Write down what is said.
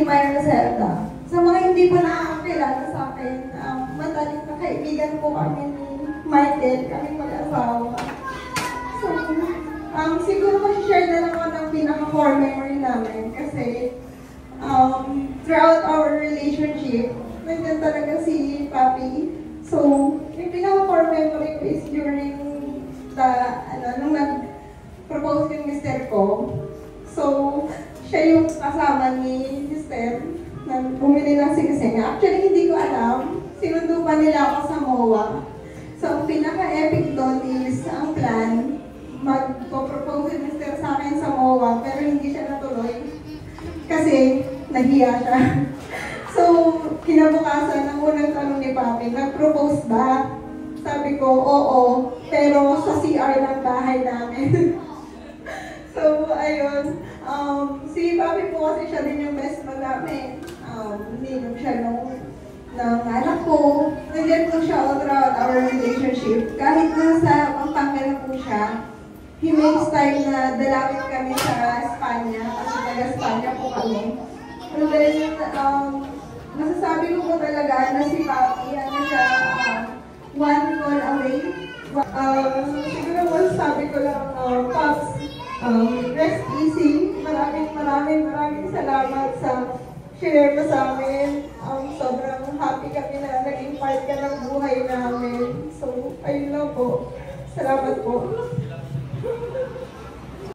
Myra Zelda. Sa mga hindi pa nakakakilala sa akin, mataling na kaibigan po kami ni Michael, kami mag-asawa. So, siguro mag-share na lang ako ng pinaka-core memory namin kasi throughout our relationship, nandiyan talaga si Papi. So, yung pinaka-core memory ko is during nung nag-propose yung mister ko. So, siya yung kasama ni mister na bumili ng singsing. Actually, hindi ko alam. Sinundo pa nila ako sa MOA. So, ang pinaka-epic doon is ang plan, mag-propose si mister sa akin sa MOA, pero hindi siya natuloy. Kasi, nahiya siya. So, kinabukasan, ang unang tanong ni Papi, nag-propose ba? Sabi ko, oo, pero sa CR ng bahay namin. So, ayun. Si Papi po kasi siya din yung best man namin. Ninom siya ng anak ko. Nandiyan po siya all throughout our relationship. Kahit nasa Pampanga na po siya, he makes time na dalawin kami sa Espanya, kasi taga-Espanya po kami. And then, masasabi ko po talaga na si Papi, siya, one call away. Siguro masasabi ko lang, Pops, rest easy. Maraming salamat sa share mo sa amin. Sobrang happy kami na naging part ka ng buhay namin. So, ayun lang po. Salamat po.